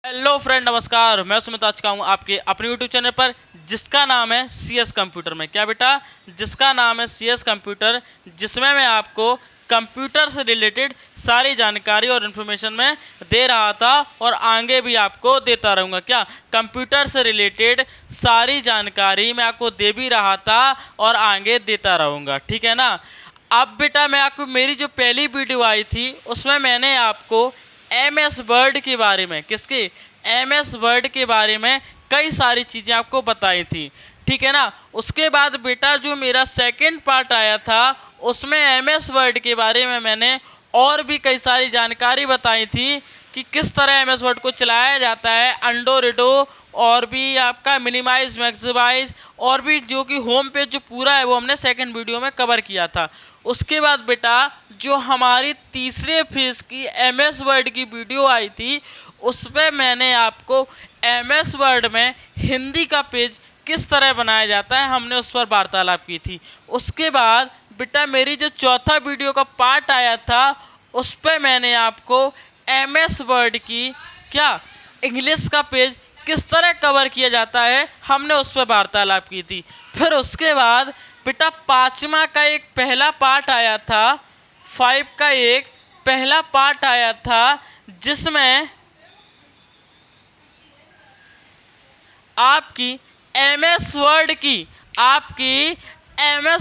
Hello friend, नमस्कार। मैं सुमित आज का हूँ आपके अपने यूट्यूब चैनल पर जिसका नाम है CS कंप्यूटर में। क्या बेटा? जिसका नाम है CS कंप्यूटर, जिसमें मैं आपको कंप्यूटर से रिलेटेड सारी जानकारी और इन्फॉर्मेशन में दे रहा था और आगे भी आपको देता रहूँगा। क्या? कंप्यूटर से रिलेटेड सारी जानकारी मैं आपको दे भी रहा था और आगे देता रहूँगा, ठीक है ना। अब बेटा मैं आपको मेरी जो पहली वीडियो आई थी उसमें मैंने आपको MS वर्ड के बारे में, किसके? MS वर्ड के बारे में कई सारी चीज़ें आपको बताई थी, ठीक है ना। उसके बाद बेटा जो मेरा सेकंड पार्ट आया था उसमें MS वर्ड के बारे में मैंने और भी कई सारी जानकारी बताई थी कि किस तरह MS वर्ड को चलाया जाता है, अंडो रिडो और भी आपका मिनिमाइज मैक्सिमाइज और भी जो कि होम पेज जो पूरा है वो हमने सेकंड वीडियो में कवर किया था। उसके बाद बेटा जो हमारी तीसरे फेज की MS वर्ड की वीडियो आई थी उस पर मैंने आपको MS वर्ड में हिंदी का पेज किस तरह बनाया जाता है हमने उस पर वार्तालाप की थी। उसके बाद बेटा मेरी जो चौथा वीडियो का पार्ट आया था उस पर मैंने आपको MS वर्ड की क्या इंग्लिश का पेज किस तरह कवर किया जाता है हमने उस पर वार्तालाप की थी। फिर उसके बाद बेटा पाँचवा का एक पहला पार्ट आया था, 5 का एक पहला पार्ट आया था जिसमें आपकी MS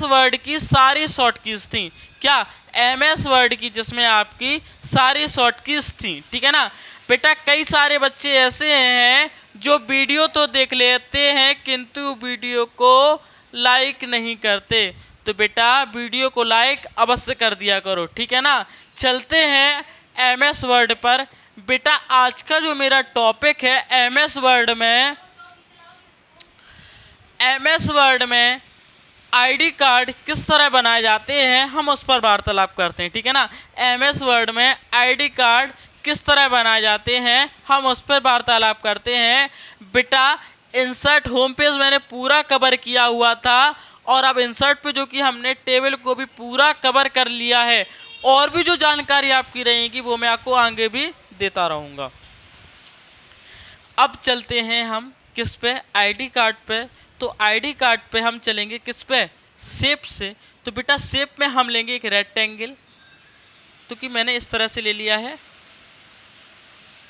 वर्ड की सारी शॉर्ट कीज थी। क्या? MS वर्ड की जिसमें आपकी सारी शॉर्ट कीज थी, ठीक है ना। बेटा कई सारे बच्चे ऐसे हैं जो वीडियो तो देख लेते हैं किंतु वीडियो को लाइक नहीं करते, तो बेटा वीडियो को लाइक अवश्य कर दिया करो, ठीक है ना। चलते हैं MS वर्ड पर। बेटा आज का जो मेरा टॉपिक है MS वर्ड में ID कार्ड किस तरह बनाए जाते हैं हम उस पर वार्तालाप करते हैं, ठीक है ना। MS वर्ड में ID कार्ड किस तरह बनाए जाते हैं हम उस पर वार्तालाप करते हैं। बेटा इंसर्ट होम पेज मैंने पूरा कवर किया हुआ था और अब इंसर्ट पे जो कि हमने टेबल को भी पूरा कवर कर लिया है और भी जो जानकारी आपकी रहेगी वो मैं आपको आगे भी देता रहूँगा। अब चलते हैं हम किस पे? ID कार्ड पे। तो ID कार्ड पे हम चलेंगे किस पे? शेप से। तो बेटा शेप में हम लेंगे एक रेक्टेंगल, तो कि मैंने इस तरह से ले लिया है,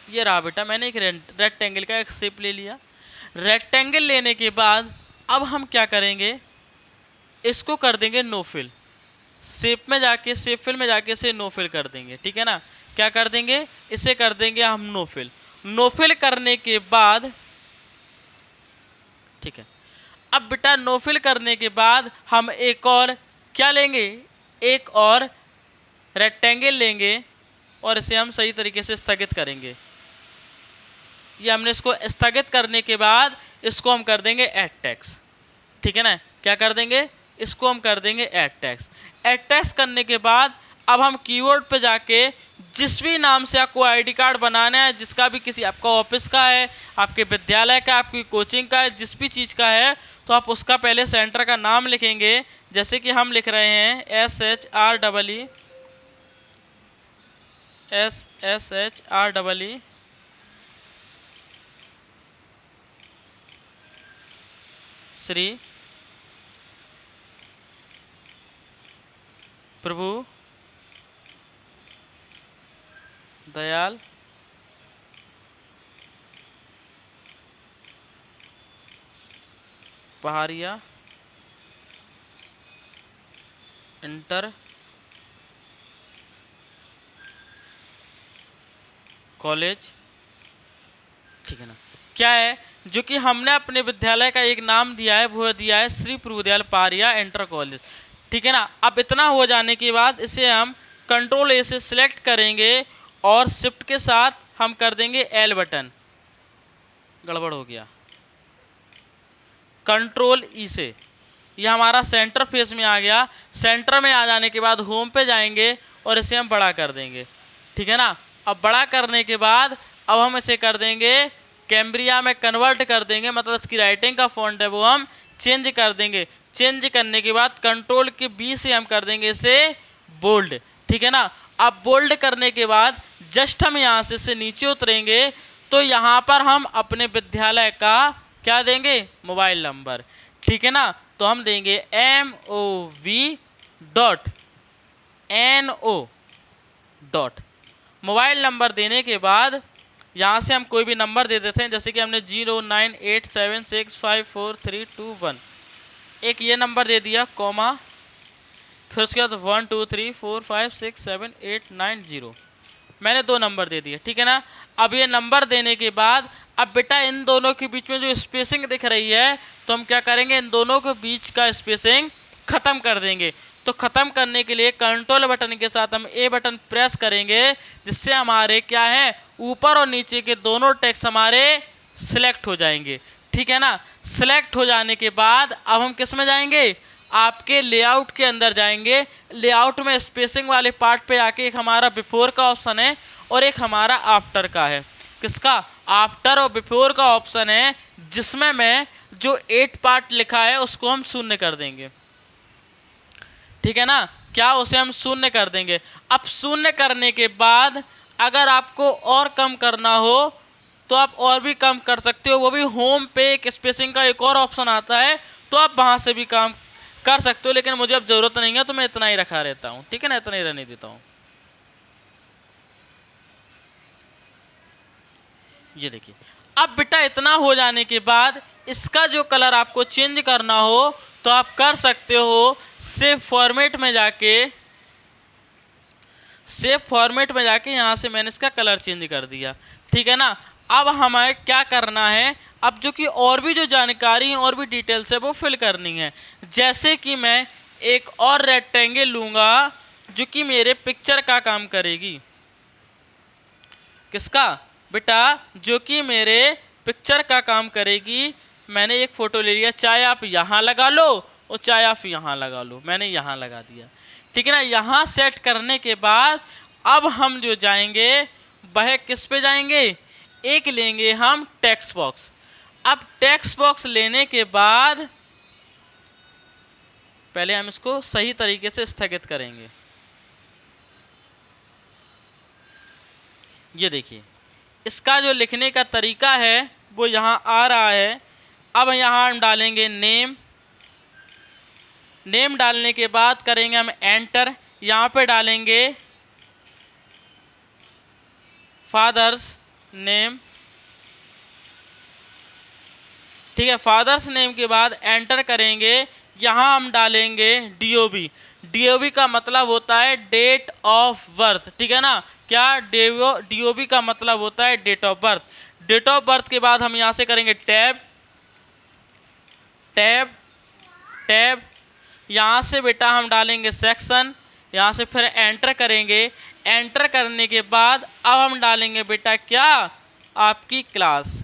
ये रहा बेटा मैंने एक रेक्टेंगल का एक शेप ले लिया। रेक्टेंगल लेने के बाद अब हम क्या करेंगे, इसको कर देंगे नो फिल। शेप में जाके शेप फिल में जाके इसे नो फिल कर देंगे, ठीक है ना। क्या कर देंगे? इसे कर देंगे हम नो फिल। नो फिल करने के बाद ठीक है, अब बेटा नो फिल करने के बाद हम एक और क्या लेंगे, एक और रेक्टेंगल लेंगे और इसे हम सही तरीके से स्थगित करेंगे। ये हमने इसको स्थगित करने के बाद इसको हम कर देंगे ऐड टैक्स, ठीक है ना। क्या कर देंगे? इसको हम कर देंगे ऐड टैक्स। ऐड टैक्स करने के बाद अब हम कीवर्ड पे जाके जिस भी नाम से आपको ID कार्ड बनाना है, जिसका भी किसी आपका ऑफिस का है, आपके विद्यालय का, आपकी कोचिंग का है, जिस भी चीज़ का है, तो आप उसका पहले सेंटर का नाम लिखेंगे। जैसे कि हम लिख रहे हैं SHREE श्री प्रभु दयाल पहाड़िया इंटर कॉलेज, ठीक है ना। क्या है जो कि हमने अपने विद्यालय का एक नाम दिया है, वो दिया है श्री प्रभुदयाल पहाड़िया इंटर कॉलेज, ठीक है ना। अब इतना हो जाने के बाद इसे हम कंट्रोल A से सिलेक्ट करेंगे और शिफ्ट के साथ हम कर देंगे L बटन। गड़बड़ हो गया। कंट्रोल E से यह हमारा सेंटर फेस में आ गया। सेंटर में आ जाने के बाद होम पे जाएंगे और इसे हम बड़ा कर देंगे, ठीक है ना। अब बड़ा करने के बाद अब हम इसे कर देंगे कैम्ब्रिया में कन्वर्ट कर देंगे, मतलब इसकी राइटिंग का फॉन्ट है वो हम चेंज कर देंगे। चेंज करने के बाद कंट्रोल के B से हम कर देंगे इसे बोल्ड, ठीक है ना। अब बोल्ड करने के बाद जस्ट हम यहाँ से नीचे उतरेंगे तो यहाँ पर हम अपने विद्यालय का क्या देंगे, मोबाइल नंबर, ठीक है ना। तो हम देंगे MOV.NO डॉट मोबाइल नंबर देने के बाद यहाँ से हम कोई भी नंबर दे देते हैं, जैसे कि हमने 0987654321 एक ये नंबर दे दिया, कॉमा, फिर उसके बाद 123456789 मैंने 2 नंबर दे दिए, ठीक है ना। अब ये नंबर देने के बाद अब बेटा इन दोनों के बीच में जो स्पेसिंग दिख रही है, तो हम क्या करेंगे, इन दोनों के बीच का स्पेसिंग ख़त्म कर देंगे। तो ख़त्म करने के लिए कंट्रोल बटन के साथ हम ए बटन प्रेस करेंगे, जिससे हमारे क्या है, ऊपर और नीचे के दोनों टेक्स्ट हमारे सिलेक्ट हो जाएंगे, ठीक है ना। सिलेक्ट हो जाने के बाद अब हम किस में जाएंगे, आपके लेआउट के अंदर जाएंगे। लेआउट में स्पेसिंग वाले पार्ट पे आके एक हमारा बिफोर का ऑप्शन है और एक हमारा आफ्टर का है। किसका, आफ्टर और बिफोर का ऑप्शन है, जिसमें मैं जो 8 पार्ट लिखा है उसको हम शून्य कर देंगे, ठीक है ना। क्या, उसे हम शून्य कर देंगे। अब शून्य करने के बाद अगर आपको और कम करना हो तो आप और भी कम कर सकते हो, वो भी होम पे एक स्पेसिंग का एक और ऑप्शन आता है, तो आप वहाँ से भी काम कर सकते हो, लेकिन मुझे अब ज़रूरत नहीं है तो मैं इतना ही रखा रहता हूँ, ठीक है ना, इतना ही रहने देता हूँ। ये देखिए, अब बेटा इतना हो जाने के बाद इसका जो कलर आपको चेंज करना हो तो आप कर सकते हो। सेव फॉर्मेट में जाके यहाँ से मैंने इसका कलर चेंज कर दिया, ठीक है ना। अब हमें क्या करना है, अब जो कि और भी जो जानकारी है और भी डिटेल्स है वो फिल करनी है। जैसे कि मैं एक और रेक्टेंगल लूँगा जो कि मेरे पिक्चर का काम करेगी। किसका बेटा, जो कि मेरे पिक्चर का काम करेगी। मैंने एक फ़ोटो ले लिया, चाहे आप यहाँ लगा लो और चाहे आप यहाँ लगा लो, मैंने यहाँ लगा दिया, ठीक है ना। यहाँ सेट करने के बाद अब हम जो जाएंगे वह किस पे जाएंगे, एक लेंगे हम टेक्स्ट बॉक्स। अब टेक्स्ट बॉक्स लेने के बाद पहले हम इसको सही तरीके से स्थगित करेंगे। ये देखिए, इसका जो लिखने का तरीका है वो यहाँ आ रहा है। अब यहाँ हम डालेंगे नेम डालने के बाद करेंगे हम एंटर। यहाँ पे डालेंगे फादर्स नेम, ठीक है। फादर्स नेम के बाद एंटर करेंगे। यहाँ हम डालेंगे DOB का मतलब होता है डेट ऑफ बर्थ, ठीक है ना। क्या, DOB का मतलब होता है date of birth. Date of birth के बाद हम यहाँ से करेंगे टैब। यहाँ से बेटा हम डालेंगे सेक्शन, यहाँ से फिर एंटर करेंगे। एंटर करने के बाद अब हम डालेंगे बेटा क्या, आपकी क्लास,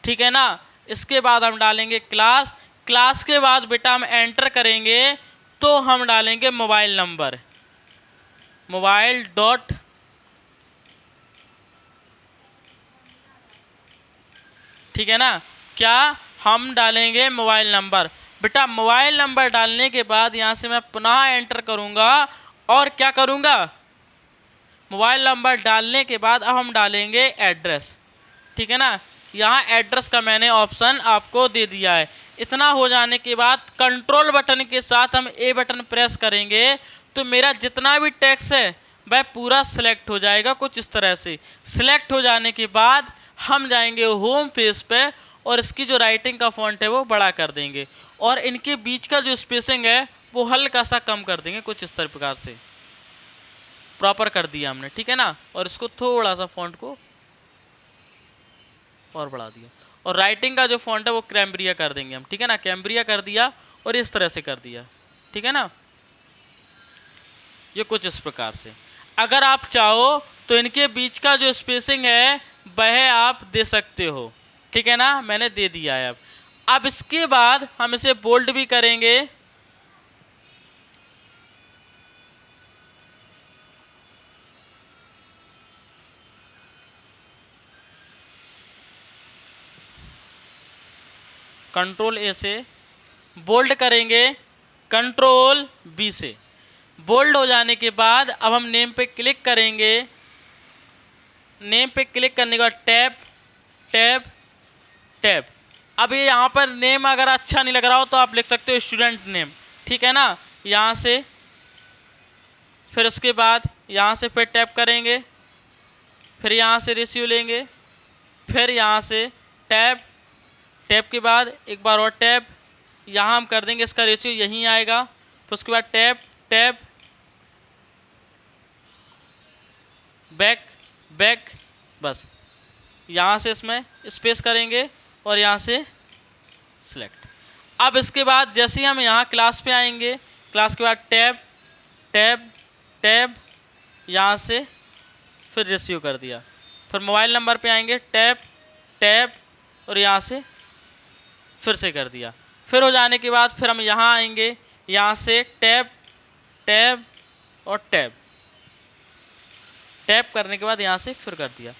ठीक है ना। इसके बाद हम डालेंगे क्लास के बाद बेटा हम एंटर करेंगे तो हम डालेंगे मोबाइल नंबर, ठीक है ना। क्या, हम डालेंगे मोबाइल नंबर। बेटा मोबाइल नंबर डालने के बाद यहाँ से मैं पुनः एंटर करूँगा और क्या करूँगा, मोबाइल नंबर डालने के बाद अब हम डालेंगे एड्रेस, ठीक है ना। यहाँ एड्रेस का मैंने ऑप्शन आपको दे दिया है। इतना हो जाने के बाद कंट्रोल बटन के साथ हम ए बटन प्रेस करेंगे तो मेरा जितना भी टेक्स्ट है वह पूरा सिलेक्ट हो जाएगा। कुछ इस तरह से सिलेक्ट हो जाने के बाद हम जाएंगे होम पेज पे और इसकी जो राइटिंग का फॉन्ट है वो बड़ा कर देंगे और इनके बीच का जो स्पेसिंग है वो हल्का सा कम कर देंगे। कुछ इस प्रकार से प्रॉपर कर दिया हमने, ठीक है ना। और इसको थोड़ा सा फॉन्ट को और बढ़ा दिया और राइटिंग का जो फॉन्ट है वो कैम्ब्रिया कर देंगे हम, ठीक है ना। कैम्ब्रिया कर दिया और इस तरह से कर दिया, ठीक है ना। ये कुछ इस प्रकार से। अगर आप चाहो तो इनके बीच का जो स्पेसिंग है वह आप दे सकते हो, ठीक है ना। मैंने दे दिया है। अब इसके बाद हम इसे बोल्ड भी करेंगे। कंट्रोल ए से बोल्ड करेंगे, कंट्रोल बी से बोल्ड हो जाने के बाद अब हम नेम पे क्लिक करेंगे। नेम पे क्लिक करने के बाद टैब टैब। अब ये यहाँ पर नेम अगर अच्छा नहीं लग रहा हो तो आप लिख सकते हो स्टूडेंट नेम, ठीक है ना। यहाँ से फिर उसके बाद यहाँ से फिर टैब करेंगे, फिर यहाँ से रेशियो लेंगे, फिर यहाँ से टैब, टैब के बाद एक बार और टैब, यहाँ हम कर देंगे इसका रेशियो यहीं आएगा, फिर उसके बाद टैब टैब, बैक बैक, बस यहाँ से इसमें स्पेस करेंगे और यहाँ से सिलेक्ट। अब इसके बाद जैसे ही हम यहाँ क्लास पे आएंगे, क्लास के बाद टैब टैब टैब, यहाँ से फिर रेशियो कर दिया, फिर मोबाइल नंबर पे आएंगे, टैब टैब और यहाँ से फिर से कर दिया। फिर हो जाने के बाद फिर हम यहाँ आएंगे, यहाँ से टैब टैब और टैब, टैप करने के बाद यहाँ से फिर कर दिया।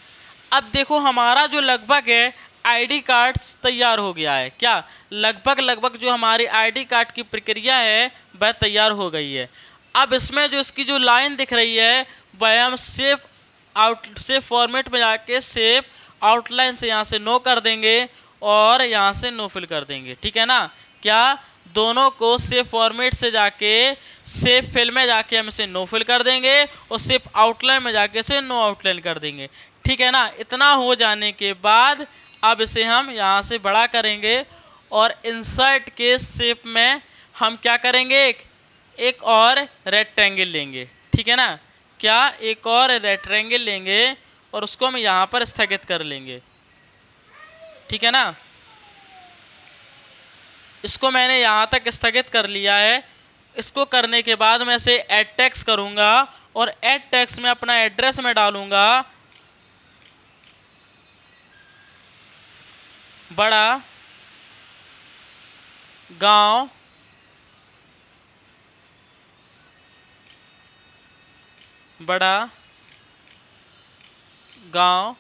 अब देखो हमारा जो लगभग है आईडी कार्ड तैयार हो गया है। क्या लगभग जो हमारी आईडी कार्ड की प्रक्रिया है वह तैयार हो गई है। अब इसमें जो इसकी जो लाइन दिख रही है वह हम सेव फॉर्मेट में जाके सेव आउटलाइन से यहाँ से नो कर देंगे और यहाँ से नो फिल कर देंगे, ठीक है ना। क्या दोनों को सेव फॉर्मेट से जाके सेव फिल में जाके हम इसे नो फिल कर देंगे और सेव आउटलाइन में जाके इसे नो आउटलाइन कर देंगे, ठीक है ना। इतना हो जाने के बाद अब इसे हम यहाँ से बड़ा करेंगे और इंसर्ट के शेप में हम क्या करेंगे, एक और रेक्टेंगल लेंगे, ठीक है ना। क्या एक और रेक्टेंगल लेंगे और उसको हम यहाँ पर स्थगित कर लेंगे, ठीक है ना। इसको मैंने यहाँ तक स्थगित कर लिया है। इसको करने के बाद मैं इसे ऐड टेक्स्ट करूँगा और ऐड टेक्स्ट में अपना एड्रेस में डालूँगा बड़ा गांव बड़ा गांव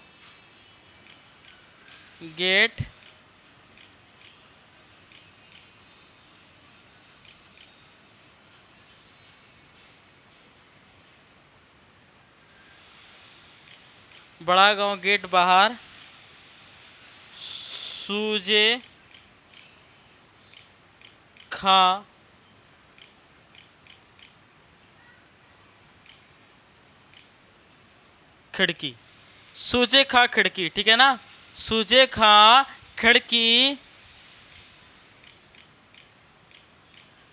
गेट बड़ा गांव गेट बाहर सूजे खा खिड़की, सूजे खा खिड़की, ठीक है ना। सूजे खा खिड़की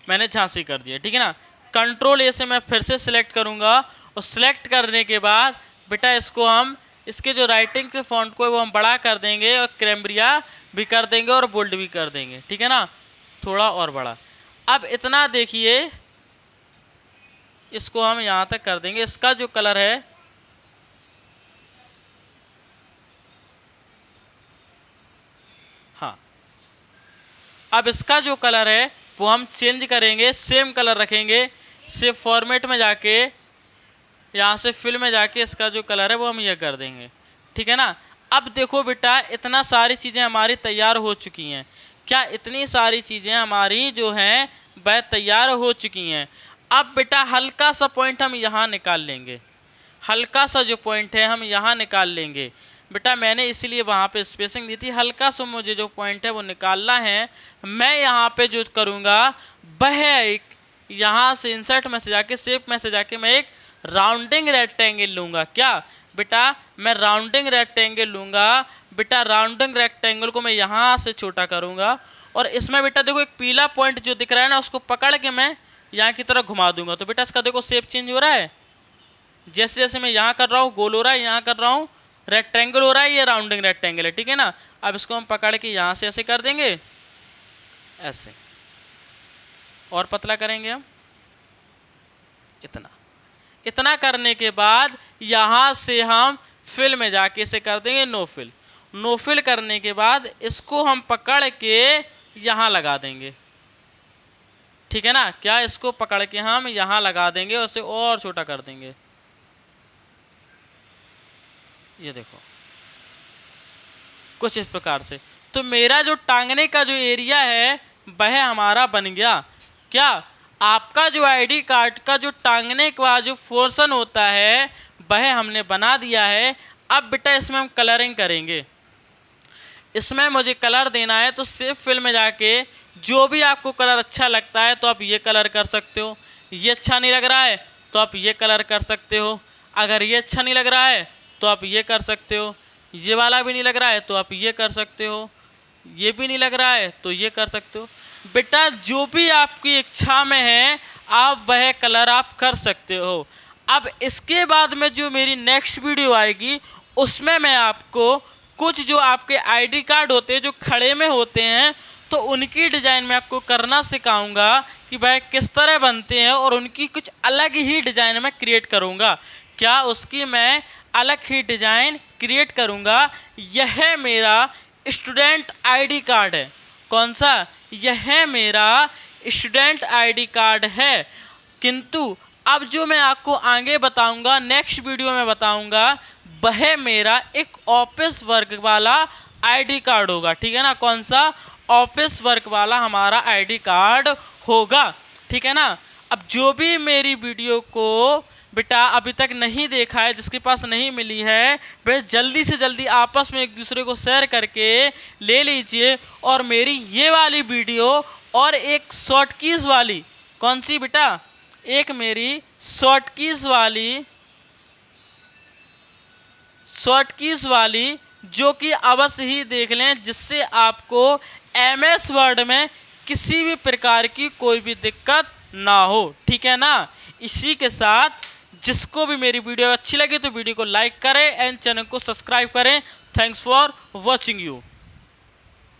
मैंने झांसी कर दिया, ठीक है ना। कंट्रोल ए से मैं फिर से सिलेक्ट करूंगा और सिलेक्ट करने के बाद बेटा इसको हम इसके जो राइटिंग के फॉन्ट को है वो हम बड़ा कर देंगे और क्रैम्ब्रिया भी कर देंगे और बोल्ड भी कर देंगे, ठीक है ना, थोड़ा और बड़ा। अब इतना देखिए, इसको हम यहाँ तक कर देंगे। इसका जो कलर है हाँ, अब इसका जो कलर है वो हम चेंज करेंगे, सेम कलर रखेंगे। सेव फॉर्मेट में जाके यहाँ से फिल में जाके इसका जो कलर है वो हम ये कर देंगे, ठीक है ना। अब देखो बेटा इतना सारी चीज़ें हमारी तैयार हो चुकी हैं। क्या इतनी सारी चीज़ें हमारी जो हैं वह तैयार हो चुकी हैं। अब बेटा हल्का सा पॉइंट हम यहाँ निकाल लेंगे, हल्का सा जो पॉइंट है हम यहाँ निकाल लेंगे। बेटा मैंने इसीलिए वहाँ पे स्पेसिंग दी थी, हल्का सा मुझे जो पॉइंट है वो निकालना है। मैं यहाँ पे जो करूँगा वह एक यहाँ से इंसर्ट में से जाके शेप में से जाके मैं एक राउंडिंग रेक्टेंगल लूँगा। क्या बेटा मैं राउंडिंग रेक्टेंगल लूँगा। बेटा राउंडिंग रेक्टेंगल को मैं यहाँ से छोटा करूँगा और इसमें बेटा देखो एक पीला पॉइंट जो दिख रहा है ना, उसको पकड़ के मैं यहाँ की तरफ घुमा दूंगा। तो बेटा इसका देखो शेप चेंज हो रहा है, जैसे जैसे मैं यहाँ कर रहा हूँ गोल हो रहा है, यहाँ कर रहा हूँ रेक्टेंगल हो रहा है, ये राउंडिंग रेक्टेंगल है, ठीक है ना। अब इसको हम पकड़ के यहाँ से ऐसे कर देंगे, ऐसे और पतला करेंगे हम इतना। इतना करने के बाद यहाँ से हम फिल में जाके इसे कर देंगे नो फिल। नो फिल करने के बाद इसको हम पकड़ के यहाँ लगा देंगे, ठीक है ना। क्या इसको पकड़ के हम यहाँ लगा देंगे और इसे और छोटा कर देंगे। ये देखो कुछ इस प्रकार से। तो मेरा जो टांगने का जो एरिया है वह हमारा बन गया। क्या आपका जो आईडी कार्ड का जो टांगने का जो पोर्शन होता है वह हमने बना दिया है। अब बेटा इसमें हम कलरिंग करेंगे। इसमें मुझे कलर देना है, तो सेव फिल में जाके जो भी आपको कलर अच्छा लगता है तो आप ये कलर कर सकते हो। ये अच्छा नहीं लग रहा है तो आप ये कलर कर सकते हो। अगर ये अच्छा नहीं लग रहा है तो आप ये कर सकते हो। ये वाला भी नहीं लग रहा है तो आप ये कर सकते हो। ये भी नहीं लग रहा है तो ये कर सकते हो। बेटा जो भी आपकी इच्छा में है आप वह कलर आप कर सकते हो। अब इसके बाद में जो मेरी नेक्स्ट वीडियो आएगी उसमें मैं आपको कुछ जो आपके आईडी कार्ड होते हैं जो खड़े में होते हैं तो उनकी डिज़ाइन मैं आपको करना सिखाऊंगा कि वह किस तरह बनते हैं, और उनकी कुछ अलग ही डिज़ाइन मैं क्रिएट करूंगा। क्या उसकी मैं अलग ही डिज़ाइन क्रिएट करूंगा। यह मेरा स्टूडेंट आईडी कार्ड है। कौन सा? यह मेरा स्टूडेंट आईडी कार्ड है। किंतु अब जो मैं आपको आगे बताऊंगा, नेक्स्ट वीडियो में बताऊंगा, वह मेरा एक ऑफिस वर्क वाला आईडी कार्ड होगा। ठीक है ना? कौन सा? ऑफिस वर्क वाला हमारा आईडी कार्ड होगा। ठीक है ना? अब जो भी मेरी वीडियो को बेटा अभी तक नहीं देखा है, जिसके पास नहीं मिली है, वह जल्दी से जल्दी आपस में एक दूसरे को शेयर करके ले लीजिए। और मेरी ये वाली वीडियो और एक शॉर्ट कीज वाली, कौन सी बेटा? एक मेरी शॉर्ट कीज वाली जो कि अवश्य ही देख लें, जिससे आपको MS वर्ड में किसी भी प्रकार की कोई भी दिक्कत ना हो। ठीक है ना? इसी के साथ जिसको भी मेरी वीडियो अच्छी लगी तो वीडियो को लाइक करें एंड चैनल को सब्सक्राइब करें। Thanks for watching you.